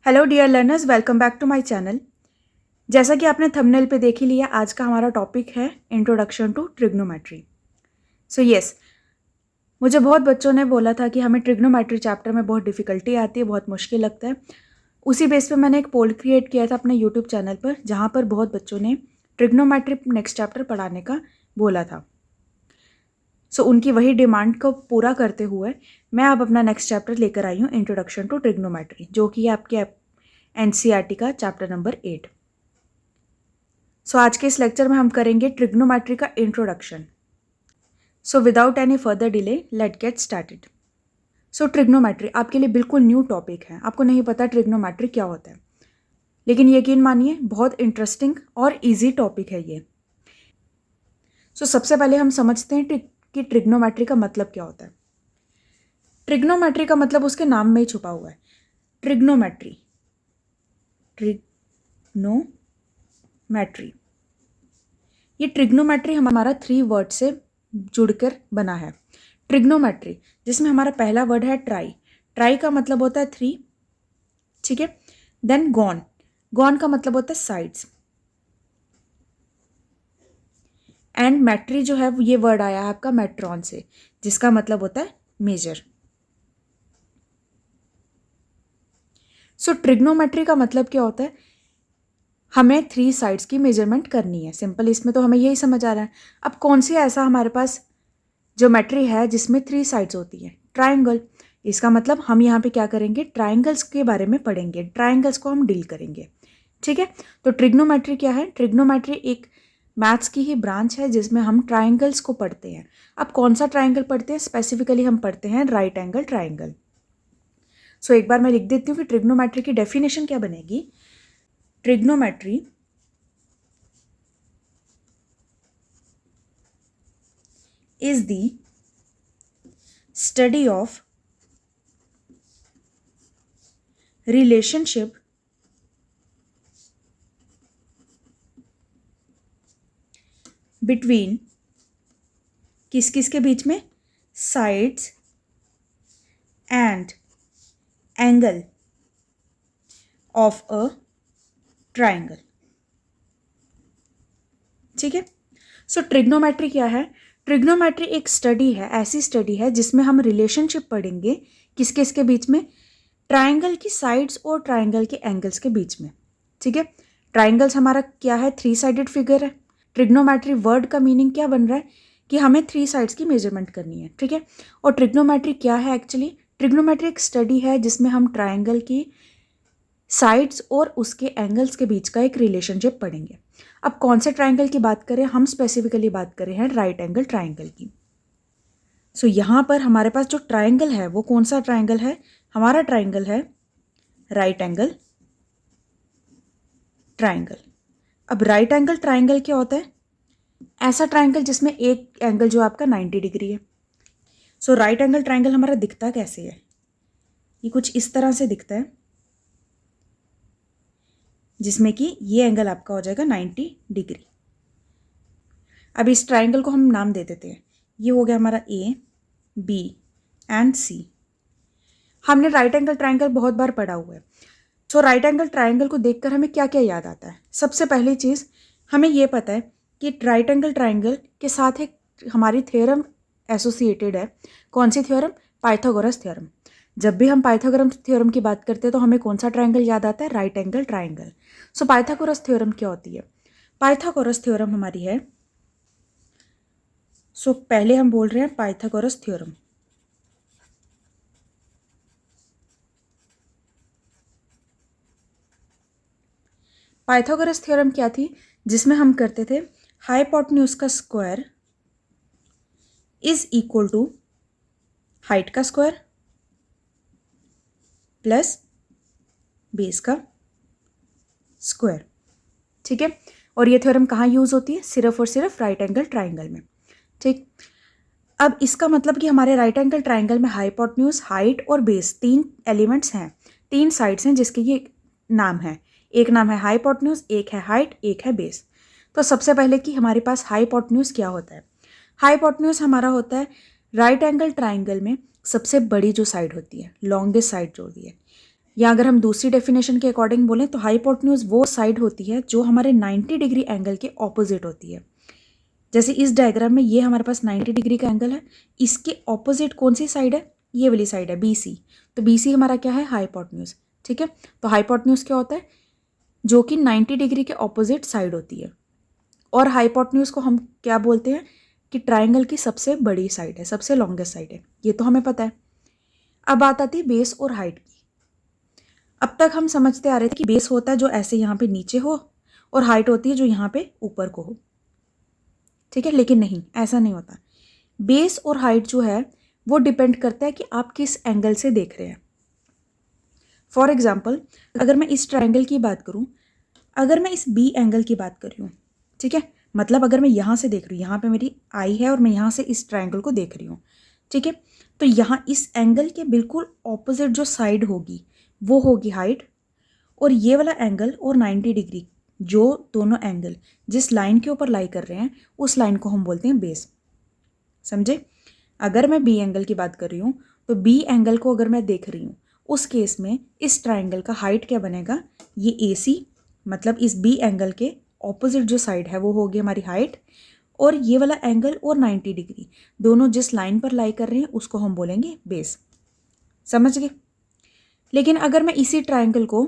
Hello dear learners, welcome back to my channel. जैसा कि आपने थंबनेल पे देख ही लिया, आज का हमारा टॉपिक है introduction to trigonometry. So yes, मुझे बहुत बच्चों ने बोला था कि हमें ट्रिग्नोमेट्री चैप्टर में बहुत डिफ़िकल्टी आती है, बहुत मुश्किल लगता है। उसी बेस पे मैंने एक पोल क्रिएट किया था अपने यूट्यूब चैनल पर, जहाँ पर बहुत बच्चों ने ट्रिग्नोमेट्री नेक्स्ट चैप्टर पढ़ाने का बोला था। सो उनकी वही डिमांड को पूरा करते हुए मैं अब अपना नेक्स्ट चैप्टर लेकर आई हूँ, इंट्रोडक्शन टू ट्रिग्नोमेट्री, जो कि है आपके एनसीईआरटी का चैप्टर नंबर 8। सो आज के इस लेक्चर में हम करेंगे ट्रिग्नोमेट्री का introduction. So without any further delay let get started. So trigonometry आपके लिए बिल्कुल न्यू टॉपिक है, आपको नहीं पता ट्रिग्नोमेट्री क्या होता है, लेकिन यकीन मानिए बहुत इंटरेस्टिंग और इजी टॉपिक है ये। सो सबसे पहले हम समझते हैं कि ट्रिग्नोमेट्री का मतलब क्या होता है। ट्रिग्नोमेट्री का मतलब उसके नाम में ही छुपा हुआ है। ट्रिग्नोमेट्री, ट्रिग्नोमेट्री, ये ट्रिग्नोमेट्री हमारा 3 वर्ड से जुड़कर बना है। ट्रिग्नोमेट्री, जिसमें हमारा पहला वर्ड है ट्राई। ट्राई का मतलब होता है 3, ठीक है। देन गॉन, गॉन का मतलब होता है साइड्स। एंड मैट्री जो है ये वर्ड आया है आपका मेट्रॉन से, जिसका मतलब होता है मेजर। सो ट्रिग्नोमेट्री का मतलब क्या होता है, हमें 3 साइड्स की मेजरमेंट करनी है। सिंपल, इसमें तो हमें यही समझ आ रहा है। अब कौन सी ऐसा हमारे पास ज्योमेट्री है जिसमें 3 साइड्स होती है? ट्राइंगल। इसका मतलब हम यहाँ पे क्या करेंगे, ट्राइंगल्स के बारे में पढ़ेंगे, ट्राइंगल्स को हम डील करेंगे, ठीक है। तो ट्रिग्नोमेट्री क्या है? ट्रिग्नोमेट्री एक मैथ्स की ही ब्रांच है जिसमें हम ट्राइंगल्स को पढ़ते हैं। अब कौन सा ट्राइंगल पढ़ते हैं? स्पेसिफिकली हम पढ़ते हैं राइट एंगल ट्राइंगल। सो एक बार मैं लिख देती हूँ कि ट्रिग्नोमेट्री की डेफिनेशन क्या बनेगी। Trigonometry is the study of relationship between किस किस के बीच में? Sides and angle of a triangle, ठीक है। सो ट्रिग्नोमेट्री क्या है? ट्रिग्नोमेट्री एक स्टडी है, ऐसी स्टडी है जिसमें हम रिलेशनशिप पढ़ेंगे किस किस के बीच में? ट्राइंगल की साइड्स और ट्राइंगल के एंगल्स के बीच में, ठीक है। ट्राइंगल्स हमारा क्या है? 3 साइडेड फिगर है। ट्रिग्नोमेट्री वर्ड का मीनिंग क्या बन रहा है कि हमें 3 साइड्स की मेजरमेंट करनी है, ठीक है। और ट्रिग्नोमेट्री क्या है एक्चुअली? ट्रिग्नोमेट्री एक स्टडी है जिसमें हम ट्राइंगल की साइड्स और उसके एंगल्स के बीच का एक रिलेशनशिप पढ़ेंगे। अब कौन से ट्राइंगल की बात करें? हम स्पेसिफिकली बात करें हैं राइट एंगल ट्राइंगल की। सो यहाँ पर हमारे पास जो ट्राइंगल है वो कौन सा ट्राइंगल है? हमारा ट्राइंगल है राइट एंगल ट्राइंगल। अब राइट एंगल ट्राइंगल क्या होता है? ऐसा ट्राइंगल जिसमें एक एंगल जो आपका 90 डिग्री है। सो राइट एंगल ट्राइंगल हमारा दिखता कैसे है? ये कुछ इस तरह से दिखता है, जिसमें कि ये एंगल आपका हो जाएगा 90 डिग्री। अब इस ट्राइंगल को हम नाम दे देते हैं। ये हो गया हमारा ए, बी एंड सी। हमने राइट एंगल ट्राइंगल बहुत बार पढ़ा हुआ है। सो राइट एंगल ट्राइंगल को देखकर हमें क्या क्या याद आता है? सबसे पहली चीज़ हमें ये पता है कि राइट एंगल ट्राइंगल के साथ एक हमारी थ्योरम एसोसिएटेड है। कौन सी थ्योरम? Pythagoras theorem. जब भी हम पाइथागोरस थ्योरम की बात करते हैं तो हमें कौन सा ट्राइंगल याद आता है? Right angle triangle. सो पाइथागोरस थ्योरम क्या होती है? पाइथागोरस थ्योरम हमारी है, सो पहले हम बोल रहे हैं पाइथागोरस थ्योरम। पाइथागोरस थ्योरम क्या थी? जिसमें हम करते थे हाइपोटेन्यूज का square is equal to height का स्क्वायर प्लस बेस का स्क्वायर, ठीक है। और ये थ्योरम कहाँ यूज होती है? सिर्फ और सिर्फ राइट एंगल ट्राइंगल में, ठीक। अब इसका मतलब कि हमारे राइट एंगल ट्राइंगल में हाइपोटेन्यूज, हाइट और बेस 3 एलिमेंट्स हैं, 3 साइड्स हैं जिसके ये नाम है। एक नाम है हाइपोटेन्यूज, एक है हाइट, एक है बेस। तो सबसे पहले कि हमारे पास हाइपोटेन्यूज क्या होता है? हाइपोटेन्यूज हमारा होता है राइट एंगल ट्राइंगल में सबसे बड़ी जो साइड होती है, लॉन्गेस्ट साइड जो होती है। या अगर हम दूसरी डेफिनेशन के अकॉर्डिंग बोलें तो हाइपोटेन्यूज वो साइड होती है जो हमारे 90 डिग्री एंगल के ऑपोजिट होती है। जैसे इस डायग्राम में ये हमारे पास 90 डिग्री का एंगल है, इसके ऑपोजिट कौन सी साइड है? ये वाली साइड है BC। तो BC हमारा क्या है? हाइपोटेन्यूज। ठीक है, तो हाइपोटेन्यूज क्या होता है? जो कि 90 डिग्री के ऑपोजिट साइड होती है। और हाइपोटेन्यूज को हम क्या बोलते हैं? कि ट्राइंगल की सबसे बड़ी साइड है, सबसे लॉन्गेस्ट साइड है। ये तो हमें पता है। अब बात आती है बेस और हाइट की। अब तक हम समझते आ रहे थे कि बेस होता है जो ऐसे यहाँ पे नीचे हो और हाइट होती है जो यहाँ पे ऊपर को हो। ठीक है, लेकिन नहीं, ऐसा नहीं होता। बेस और हाइट जो है वो डिपेंड करता है कि आप किस एंगल से देख रहे हैं। फॉर एग्जाम्पल, अगर मैं इस ट्राइंगल की बात करूँ, अगर मैं इस B एंगल की बात कर रही हूँ, ठीक है, मतलब अगर मैं यहाँ से देख रही हूँ, यहाँ पे मेरी आई है और मैं यहाँ से इस ट्राइंगल को देख रही हूँ, ठीक है, तो यहाँ इस एंगल के बिल्कुल ऑपोजिट जो साइड होगी वो होगी हाइट, और ये वाला एंगल और 90 डिग्री, जो दोनों एंगल जिस लाइन के ऊपर लाई कर रहे हैं उस लाइन को हम बोलते हैं बेस। समझे? अगर मैं B एंगल की बात कर रही हूँ तो B एंगल को अगर मैं देख रही हूँ, उस केस में इस ट्राइंगल का हाइट क्या बनेगा? ये AC, मतलब इस B एंगल के ऑपोजिट जो साइड है वो होगी हमारी हाइट, और ये वाला एंगल और 90 डिग्री दोनों जिस लाइन पर लाई कर रहे हैं उसको हम बोलेंगे बेस। समझ गए? लेकिन अगर मैं इसी ट्राइंगल को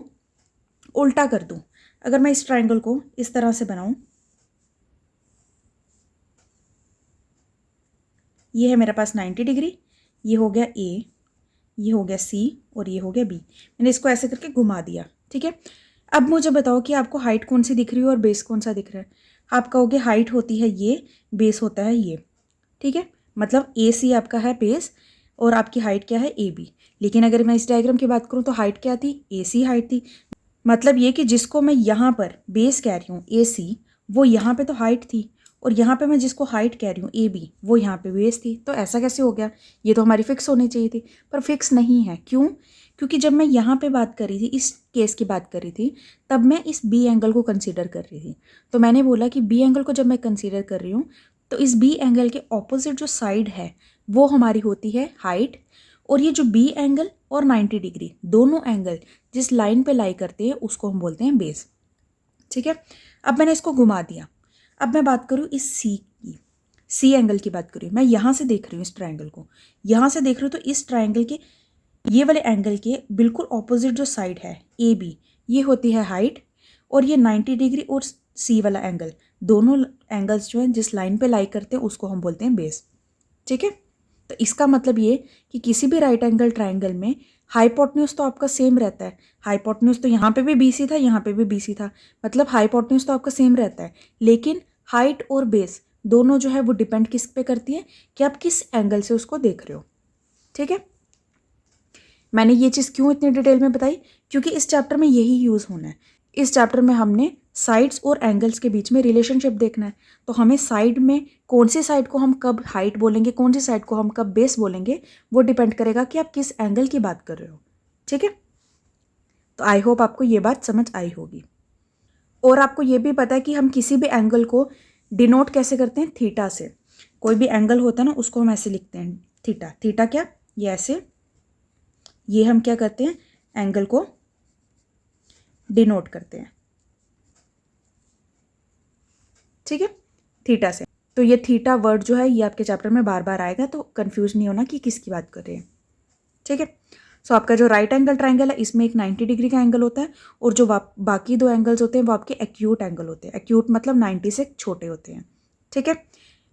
उल्टा कर दूं, अगर मैं इस ट्राइंगल को इस तरह से बनाऊं, ये है मेरे पास 90 डिग्री, ये हो गया A, ये हो गया C और ये हो गया B। मैंने इसको ऐसे करके घुमा दिया। ठीक है, अब मुझे बताओ कि आपको हाइट कौन सी दिख रही है और बेस कौन सा दिख रहा है? आप कहोगे हाइट होती है ये, बेस होता है ये। ठीक है, मतलब AC आपका है बेस और आपकी हाइट क्या है? AB। लेकिन अगर मैं इस डायग्राम की बात करूँ तो हाइट क्या थी? AC हाइट थी। मतलब ये कि जिसको मैं यहाँ पर बेस कह रही हूँ AC, वो यहाँ पे तो हाइट थी, और यहाँ पे मैं जिसको हाइट कह रही हूँ AB, वो यहाँ पे बेस थी। तो ऐसा कैसे हो गया? ये तो हमारी फिक्स होनी चाहिए थी, पर फिक्स नहीं है। क्यों? क्योंकि जब मैं यहाँ पे बात कर रही थी, इस केस की बात कर रही थी, तब मैं इस B एंगल को कंसिडर कर रही थी। तो मैंने बोला कि B एंगल को जब मैं कंसिडर कर रही हूँ तो इस B एंगल के ऑपोजिट जो साइड है वो हमारी होती है हाइट, और ये जो B एंगल और 90 डिग्री दोनों एंगल जिस लाइन पे लाई करते हैं उसको हम बोलते हैं बेस। ठीक है, अब मैंने इसको घुमा दिया। अब मैं बात करूँ इस C एंगल की बात करूँ, मैं यहाँ से देख रही हूँ इस ट्राइंगल को, यहाँ से देख रही हूँ, तो इस ट्राइंगल के ये वाले एंगल के बिल्कुल ऑपोजिट जो साइड है AB, ये होती है हाइट, और ये 90 डिग्री और C वाला एंगल, दोनों एंगल्स जो हैं जिस लाइन पे लाई करते हैं उसको हम बोलते हैं बेस। ठीक है, तो इसका मतलब ये कि किसी भी राइट एंगल ट्राइंगल में हाइपोटेन्यूज तो आपका सेम रहता है। हाइपोटेन्यूज तो यहाँ पे भी BC था, यहाँ पे भी BC था, मतलब हाइपोटेन्यूज तो आपका सेम रहता है, लेकिन हाइट और बेस दोनों जो है वो डिपेंड किस पे करती है कि आप किस एंगल से उसको देख रहे हो। ठीक है, मैंने ये चीज़ क्यों इतनी डिटेल में बताई? क्योंकि इस चैप्टर में यही यूज़ होना है। इस चैप्टर में हमने साइड्स और एंगल्स के बीच में रिलेशनशिप देखना है, तो हमें साइड में कौन सी साइड को हम कब हाइट बोलेंगे, कौन सी साइड को हम कब बेस बोलेंगे, वो डिपेंड करेगा कि आप किस एंगल की बात कर रहे हो। ठीक है, तो आई होप आपको ये बात समझ आई होगी। और आपको ये भी पता है कि हम किसी भी एंगल को डिनोट कैसे करते हैं? थीटा से। कोई भी एंगल होता है ना, उसको हम ऐसे लिखते हैं थीटा। थीटा क्या? ये ऐसे, ये हम क्या करते हैं? एंगल को डिनोट करते हैं। ठीक है, थीटा से। तो ये थीटा वर्ड जो है ये आपके चैप्टर में बार बार आएगा, तो कंफ्यूज नहीं होना कि किसकी बात कर रहे हैं। ठीक है, सो आपका जो राइट एंगल ट्राइंगल है इसमें एक 90 डिग्री का एंगल होता है, और जो बाकी दो एंगल्स होते हैं वो आपके एक्यूट एंगल होते हैं। एक्यूट मतलब 90 से छोटे होते हैं। ठीक है,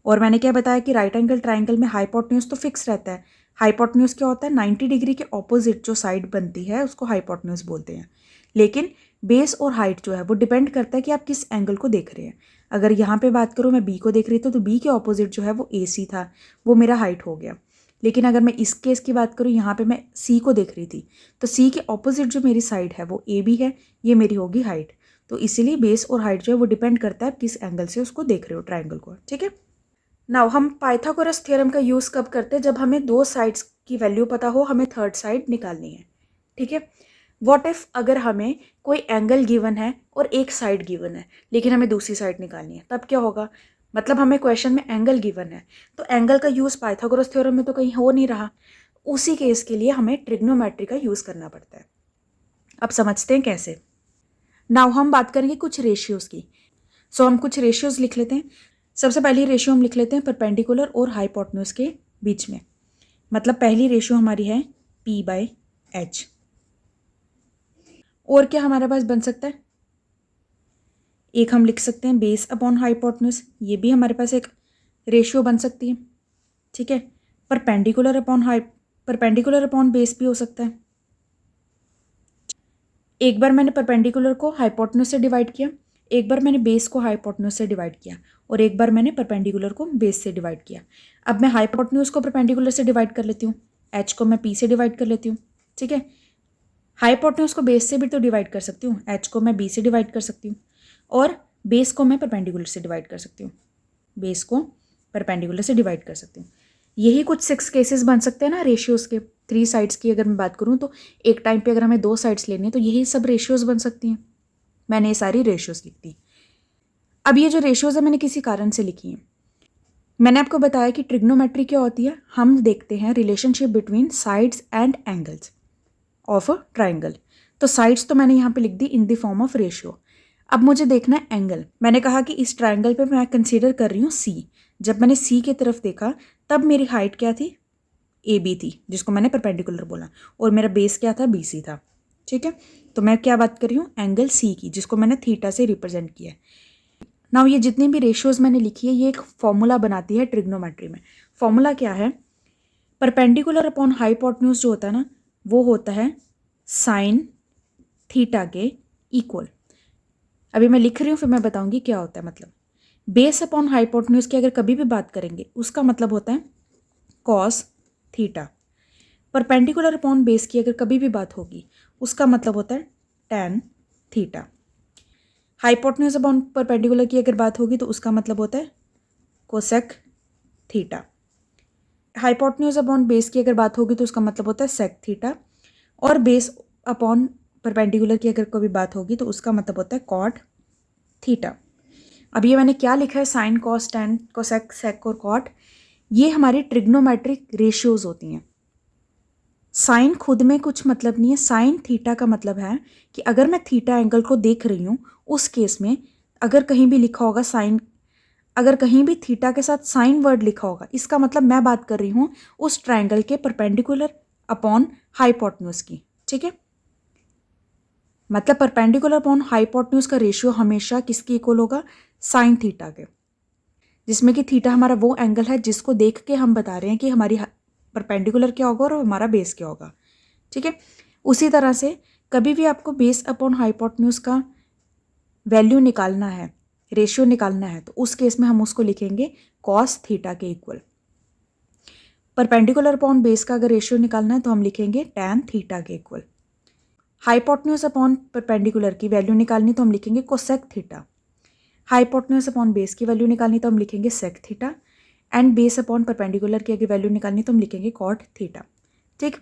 और मैंने क्या बताया कि राइट एंगल ट्राइंगल में हाइपोटेन्यूज तो फिक्स रहता है। हाइपोटेन्यूज क्या होता है? 90 डिग्री के ऑपोजिट जो साइड बनती है उसको हाइपोटेन्यूज बोलते हैं। लेकिन बेस और हाइट जो है वो डिपेंड करता है कि आप किस एंगल को देख रहे हैं। अगर यहाँ पे बात करूँ, मैं B को देख रही थी, तो B के ऑपोजिट जो है वो AC था, वो मेरा हाइट हो गया। लेकिन अगर मैं इस केस की बात करूँ, यहाँ पे मैं C को देख रही थी, तो C के ऑपोजिट जो मेरी साइड है वो AB है, ये मेरी होगी हाइट। तो इसीलिए बेस और हाइट जो है वो डिपेंड करता है आप किस एंगल से उसको देख रहे हो ट्राइंगल को। ठीक है, नाउ हम पाइथागोरस थ्योरम का यूज़ कब करते हैं? जब हमें दो साइड्स की वैल्यू पता हो, हमें थर्ड साइड निकालनी है। ठीक है, व्हाट इफ अगर हमें कोई एंगल गिवन है और एक साइड गिवन है, लेकिन हमें दूसरी साइड निकालनी है, तब क्या होगा? मतलब हमें क्वेश्चन में एंगल गिवन है, तो एंगल का यूज़ पाइथागोरस थ्योरम में तो कहीं हो नहीं रहा। उसी केस के लिए हमें ट्रिग्नोमेट्री का यूज़ करना पड़ता है। अब समझते हैं कैसे। नाउ हम बात करेंगे कुछ रेशियोज़ की। सो हम कुछ रेशियोज़ लिख लेते हैं। सबसे पहली रेशियो हम लिख लेते हैं परपेंडिकुलर और हाइपोटेन्यूज के बीच में। मतलब पहली रेशियो हमारी है P/H। और क्या हमारे पास बन सकता है, एक हम लिख सकते हैं बेस अपॉन हाइपोटेन्यूज, ये भी हमारे पास एक रेशियो बन सकती है। ठीक है, परपेंडिकुलर अपॉन बेस भी हो सकता है। एक बार मैंने परपेंडिकुलर को हाइपोटेन्यूज से डिवाइड किया, एक बार मैंने बेस को हाइपोटेन्यूज से डिवाइड किया, और एक बार मैंने परपेंडिकुलर को बेस से डिवाइड किया। अब मैं हाइपोटेन्यूज को परपेंडिकुलर से डिवाइड कर लेती हूँ, एच को मैं पी से डिवाइड कर लेती हूँ। ठीक है, हाइपोटेन्यूज को बेस से भी तो डिवाइड कर सकती हूँ, एच को मैं बी से डिवाइड कर सकती हूँ, और बेस को मैं परपेंडिकुलर से डिवाइड कर सकती हूँ, बेस को परपेंडिकुलर से डिवाइड कर सकती हूँ। यही कुछ 6 केसेस बन सकते हैं ना रेशियोज़ के। 3 साइड्स की अगर मैं बात करूँ तो एक टाइम पे अगर हमें 2 साइड्स लेनी है तो यही सब रेशियोज़ बन सकती हैं। मैंने ये सारी रेशियोज़ लिख दी। अब ये जो रेशियोज़ है मैंने किसी कारण से लिखी हैं। मैंने आपको बताया कि ट्रिग्नोमेट्री क्या होती है। हम देखते हैं relationship between sides and angles of a triangle. तो साइड्स तो मैंने यहाँ पे लिख दी in the form of ratio. अब मुझे देखना है एंगल। मैंने कहा कि इस ट्राइंगल पे मैं कंसीडर कर रही हूँ सी। जब मैंने सी की तरफ देखा तब मेरी हाइट क्या थी, ए बी थी, जिसको मैंने परपेंडिकुलर बोला, और मेरा बेस क्या था, बी सी था। ठीक है, तो मैं क्या बात कर रही हूँ, एंगल सी की, जिसको मैंने थीटा से रिप्रेजेंट किया है। नाउ ये जितनी भी रेशियोज मैंने लिखी है ये एक फॉर्मूला बनाती है ट्रिग्नोमेट्री में। फॉर्मूला क्या है, परपेंडिकुलर अपॉन हाइपोटेन्यूज जो होता है ना वो होता है साइन थीटा के इक्वल। अभी मैं लिख रही हूँ फिर मैं बताऊंगी क्या होता है। मतलब बेस अपॉन हाइपोटेन्यूज की अगर कभी भी बात करेंगे उसका मतलब होता है cos theta. Perpendicular upon base की अगर कभी भी बात होगी उसका मतलब होता है tan theta. Hypotenuse upon perpendicular की अगर बात होगी तो उसका मतलब होता है cosec theta. Hypotenuse upon base की अगर बात होगी तो उसका मतलब होता है सेक थीटा। और बेस अपॉन परपेंडिकुलर की अगर कोई बात होगी तो उसका मतलब होता है कॉट थीटा। अब ये मैंने क्या लिखा है, sine cos tan cosec sec और कॉट, ये हमारी ट्रिग्नोमेट्रिक रेशियोज होती हैं। साइन खुद में कुछ मतलब नहीं है। साइन थीटा का मतलब है कि अगर मैं थीटा एंगल को देख रही हूँ उस केस में अगर कहीं भी लिखा होगा साइन, अगर कहीं भी थीटा के साथ साइन वर्ड लिखा होगा इसका मतलब मैं बात कर रही हूँ उस ट्राइंगल के परपेंडिकुलर अपॉन हाइपोटेन्यूज की। ठीक है, मतलब परपेंडिकुलर अपॉन हाइपोटेन्यूज का रेशियो हमेशा किसके इक्वल होगा, साइन थीटा के, जिसमें कि थीटा हमारा वो एंगल है जिसको देख के हम बता रहे हैं कि हमारी परपेंडिकुलर क्या होगा और हमारा बेस क्या होगा। ठीक है, उसी तरह से कभी भी आपको बेस अपॉन हाइपोटेन्यूज का वैल्यू निकालना है, रेशियो निकालना है, तो उस केस में हम उसको लिखेंगे कॉस थीटा के इक्वल। परपेंडिकुलर अपॉन बेस का अगर रेशियो निकालना है तो हम लिखेंगे टैन थीटा के इक्वल। हाइपोटेन्यूज अपॉन परपेंडिकुलर की वैल्यू निकालनी तो हम लिखेंगे cosec theta. Hypotenuse upon base की वैल्यू निकालनी तो हम लिखेंगे sec theta. And base upon perpendicular की अगर वैल्यू निकालनी तो हम लिखेंगे कॉट थीटा। ठीक,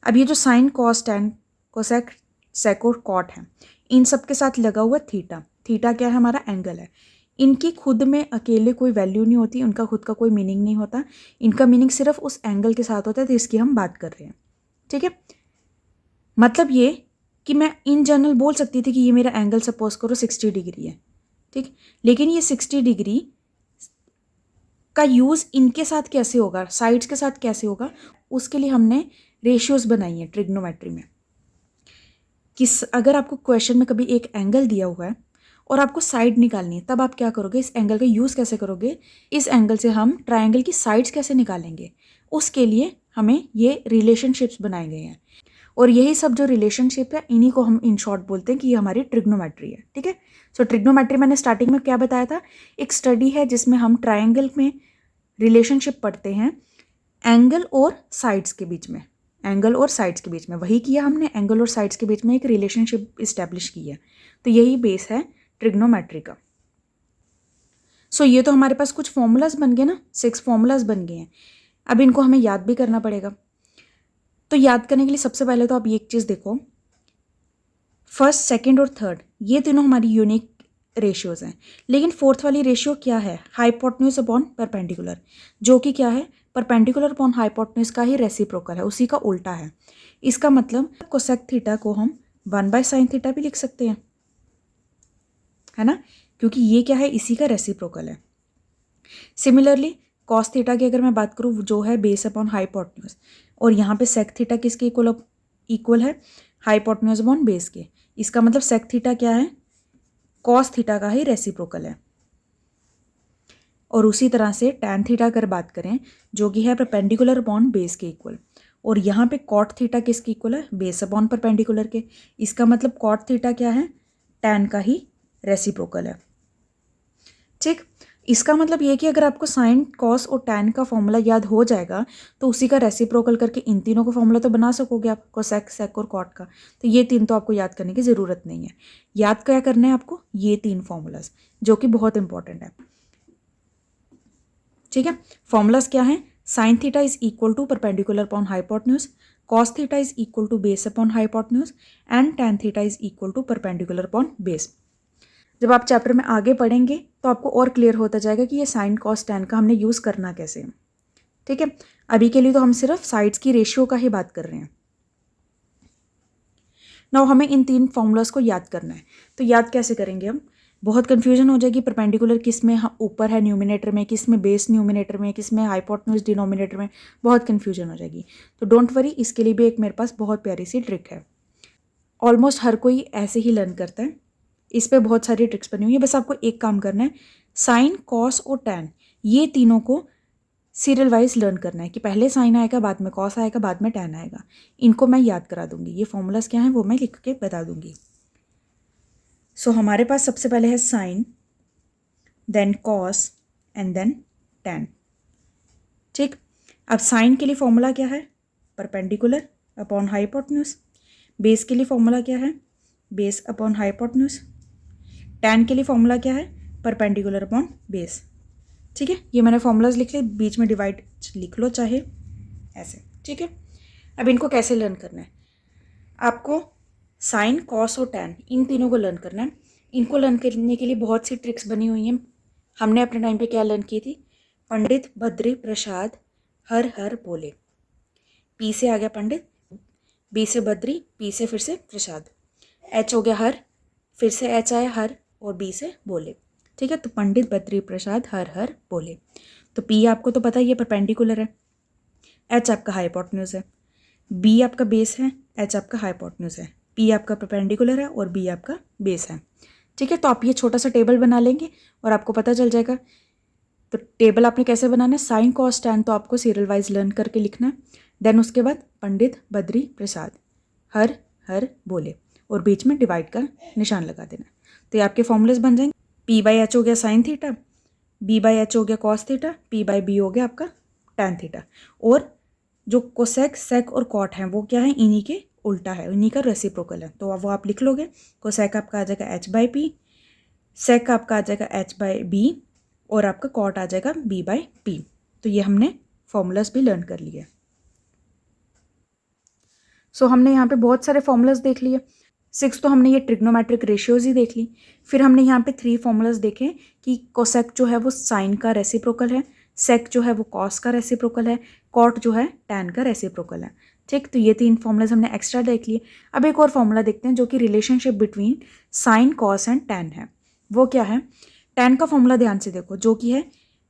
अब ये जो sine cos tan cosec sec और कॉट है इन सब के साथ लगा हुआ थीटा। थीटा क्या है, हमारा एंगल है। इनकी खुद में अकेले कोई वैल्यू नहीं होती, उनका खुद का कोई मीनिंग नहीं होता। इनका मीनिंग सिर्फ उस एंगल के साथ होता है जिसकी हम बात कर रहे हैं। ठीक है, मतलब ये कि मैं इन जनरल बोल सकती थी कि ये मेरा एंगल सपोज करो 60 डिग्री है। ठीक, लेकिन ये 60 डिग्री का यूज़ इनके साथ कैसे होगा, साइड्स के साथ कैसे होगा, उसके लिए हमने रेशियोज बनाई है ट्रिग्नोमेट्री में। कि अगर आपको क्वेश्चन में कभी एक एंगल दिया हुआ है और आपको साइड निकालनी है तब आप क्या करोगे, इस एंगल का यूज़ कैसे करोगे, इस एंगल से हम ट्राइंगल की साइड्स कैसे निकालेंगे, उसके लिए हमें ये रिलेशनशिप्स बनाए गए हैं। और यही सब जो रिलेशनशिप है इन्हीं को हम इन शॉर्ट बोलते हैं कि ये हमारी ट्रिग्नोमेट्री है। ठीक है, सो ट्रिग्नोमेट्री मैंने स्टार्टिंग में क्या बताया था, एक स्टडी है जिसमें हम ट्राइंगल में रिलेशनशिप पढ़ते हैं एंगल और साइड्स के बीच में। एंगल और साइड्स के बीच में वही किया हमने, एंगल और साइड्स के बीच में एक रिलेशनशिप इस्टेब्लिश की है। तो यही बेस है ट्रिग्नोमेट्री का। सो ये तो हमारे पास कुछ फॉर्मूलाज बन गए ना, 6 फॉर्मूलाज बन गए हैं। अब इनको हमें याद भी करना पड़ेगा। तो याद करने के लिए सबसे पहले तो आप ये एक चीज़ देखो, फर्स्ट सेकंड और थर्ड ये तीनों हमारी यूनिक रेशियोज हैं। लेकिन फोर्थ वाली रेशियो क्या है, हाइपोटेन्यूज अपॉन परपेंडिकुलर, जो कि क्या है, परपेंडिकुलर अपॉन हाइपोटेन्यूज का ही रेसिप्रोकल है, उसी का उल्टा है। इसका मतलब कोसेक थीटा को हम 1/sin θ भी लिख सकते हैं, है ना, क्योंकि ये क्या है, इसी का रेसिप्रोकल है। सिमिलरली cos थीटा की अगर मैं बात करूँ जो है बेस अपॉन हाइपोटेन्यूज, और यहाँ पे sec थीटा किसके इक्वल है, हाइपोटेन्यूज अपॉन बेस के। इसका मतलब sec थीटा क्या है, cos थीटा का ही रेसिप्रोकल है। और उसी तरह से tan थीटा अगर बात करें जो कि है परपेंडिकुलर अपॉन बेस के इक्वल, और यहाँ पे cot थीटा किसके इक्वल है, बेस अपॉन परपेंडिकुलर के। इसका मतलब cot थीटा क्या है, tan का ही रेसिप्रोकल है। ठीक, इसका मतलब ये कि अगर आपको साइन कॉस और टैन का फॉर्मूला याद हो जाएगा तो उसी का रेसिप्रोकल करके इन तीनों का फॉर्मूला तो बना सकोगे आप, कोसेक, सेक और कॉट का। तो ये तीन तो आपको याद करने की ज़रूरत नहीं है। याद क्या करना है आपको, ये तीन फॉर्मूलाज जो कि बहुत इंपॉर्टेंट है। ठीक है, फॉर्मूलाज क्या है, sine theta is equal to perpendicular upon hypotenuse, cos theta is equal to base upon hypotenuse and tan theta is equal to perpendicular upon base. जब आप चैप्टर में आगे पढ़ेंगे तो आपको और क्लियर होता जाएगा कि ये साइन कॉस टैन का हमने यूज़ करना कैसे है। ठीक है, अभी के लिए तो हम सिर्फ साइड्स की रेशियो का ही बात कर रहे हैं। नाउ हमें इन तीन फॉर्मूलाज को याद करना है, तो याद कैसे करेंगे हम, बहुत कन्फ्यूजन हो जाएगी। परपेंडिकुलर किस में ऊपर है न्यूमिनेटर में, किस में बेस न्यूमिनेटर में, किस में हाइपोटेन्यूज डिनोमिनेटर में, बहुत कन्फ्यूजन हो जाएगी। तो डोंट वरी, इसके लिए भी एक मेरे पास बहुत प्यारी सी ट्रिक है। ऑलमोस्ट हर कोई ऐसे ही लर्न करता है, इस पे बहुत सारी ट्रिक्स बनी हुई है। बस आपको एक काम करना है, साइन कॉस और टैन ये तीनों को सीरियल वाइज लर्न करना है कि पहले साइन आएगा, बाद में कॉस आएगा, बाद में टैन आएगा। इनको मैं याद करा दूंगी, ये फॉर्मूलाज क्या हैं वो मैं लिख के बता दूंगी। सो हमारे पास सबसे पहले है sine, then cos and then tan. ठीक, अब साइन के लिए फॉर्मूला क्या है, परपेंडिकुलर अपॉन हाइपोटेन्यूज। बेस के लिए फॉर्मूला क्या है, बेस अपॉन हाइपोटेन्यूज। टैन के लिए फॉर्मूला क्या है, परपेंडिकुलर अपॉन बेस। ठीक है, ये मैंने फॉर्मूलाज लिख लिए, बीच में डिवाइड लिख लो चाहे ऐसे। ठीक है, अब इनको कैसे लर्न करना है, आपको साइन कॉस और टैन इन तीनों को लर्न करना है। इनको लर्न करने के लिए बहुत सी ट्रिक्स बनी हुई हैं। हमने अपने टाइम पे क्या लर्न की थी, पंडित बद्री प्रसाद हर हर बोले। पी से आ गया पंडित, बी से बद्री, पी से फिर से प्रसाद, एच हो गया हर, फिर से एच आया हर, और बी से बोले। ठीक है, तो पंडित बद्री प्रसाद हर हर बोले। तो पी आपको तो पता ही है परपेंडिकुलर है, एच आपका हाइपोटेन्यूज है, बी आपका बेस है, एच आपका हाइपोटेन्यूज है, पी आपका परपेंडिकुलर है और बी आपका बेस है। ठीक है, तो आप ये छोटा सा टेबल बना लेंगे और आपको पता चल जाएगा। तो टेबल आपने कैसे बनाना है, साइन कॉस टैन तो आपको सीरियल वाइज लर्न करके लिखना है। देन उसके बाद पंडित बद्री प्रसाद हर हर बोले, और बीच में डिवाइड का निशान लगा देना। तो ये आपके फॉर्मूलेस बन जाएंगे। पी बाई एच हो गया sine theta, B by H हो गया cos theta, P by B हो गया आपका टैन थीटा। और जो कोसेक, सेक और कॉट हैं वो क्या है, इन्हीं के उल्टा है, इन्हीं का रेसिप्रोकल है। तो वो आप लिख लोगे, कोसेक आपका आ जाएगा एच बाई पी, सेक आपका आ जाएगा एच बाई बी, और आपका कॉट आ जाएगा बी बाई पी। तो ये हमने फॉर्मूलाज भी लर्न कर लिए। सो हमने यहाँ पे बहुत सारे फॉर्मूलाज देख लिए। 6 तो हमने ये ट्रिग्नोमेट्रिक रेशियोज ही देख ली। फिर हमने यहाँ पे 3 फॉर्मूलाज देखे कि कोसेक जो है वो साइन का रेसिप्रोकल है, सेक जो है वो कॉस का रेसिप्रोकल है, कॉट जो है टैन का रेसिप्रोकल है। ठीक, तो ये 3 फॉर्मूलाज हमने एक्स्ट्रा देख लिए। अब एक और फॉर्मूला देखते हैं जो कि relationship between sine cos and tan है। वो क्या है, टैन का फॉर्मूला ध्यान से देखो जो कि है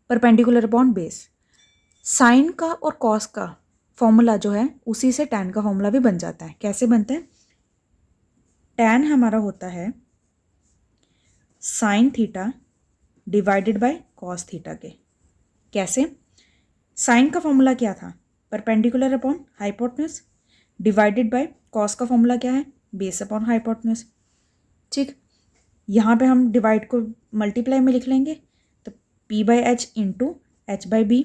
परपेंडिकुलर अपॉन बेस। साइन का और कॉस का फॉर्मूला जो है उसी से टैन का फॉर्मूला भी बन जाता है। कैसे बनता है, टैन हमारा होता है sine theta divided by cos theta के। कैसे, साइन का फॉर्मूला क्या था, perpendicular upon hypotenuse, divided by cos का फॉर्मूला क्या है, बेस अपॉन हाइपोटेन्यूज। ठीक, यहाँ पे हम डिवाइड को मल्टीप्लाई में लिख लेंगे, तो P by H into H by B.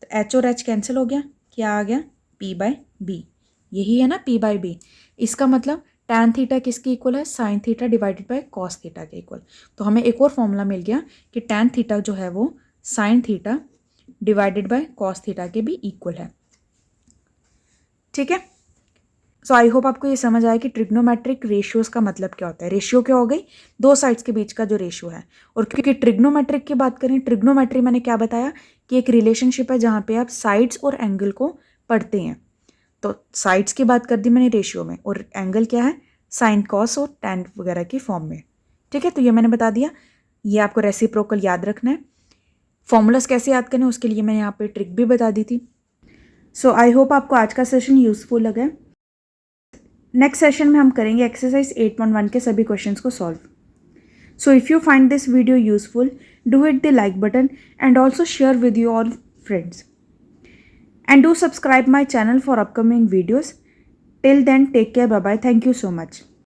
तो एच और एच कैंसिल हो गया, क्या आ गया, पी बाई बी। यही है ना पी बाई बी। इसका मतलब टैन थीटा किसके इक्वल है, sine theta divided by cos theta के इक्वल। तो हमें एक और फॉर्मूला मिल गया कि टैन थीटा जो है वो sign theta divided by cos theta के भी इक्वल है। ठीक है, सो आई होप आपको ये समझ आया कि ट्रिग्नोमेट्रिक रेशियोज का मतलब क्या होता है। रेशियो क्या हो गई, दो साइड्स के बीच का जो रेशियो है। और क्योंकि ट्रिग्नोमेट्रिक की बात करें, ट्रिग्नोमेट्री मैंने क्या बताया कि एक रिलेशनशिप है जहाँ पे आप साइड्स और एंगल को पढ़ते हैं। तो साइड्स की बात कर दी मैंने रेशियो में, और एंगल क्या है, साइन कॉस और टैन वगैरह की फॉर्म में। ठीक है, तो ये मैंने बता दिया। ये आपको रेसिप्रोकल याद रखना है। फॉर्मूलाज कैसे याद करने उसके लिए मैंने यहाँ पे ट्रिक भी बता दी थी। सो आई होप आपको आज का सेशन यूजफुल लगा। नेक्स्ट सेशन में हम करेंगे एक्सरसाइज 8.1 के सभी क्वेश्चंस को solve. So if you find this video useful, do hit the like button and also share with you all friends. And do subscribe my channel for upcoming videos. Till then, take care. Bye bye. Thank you so much.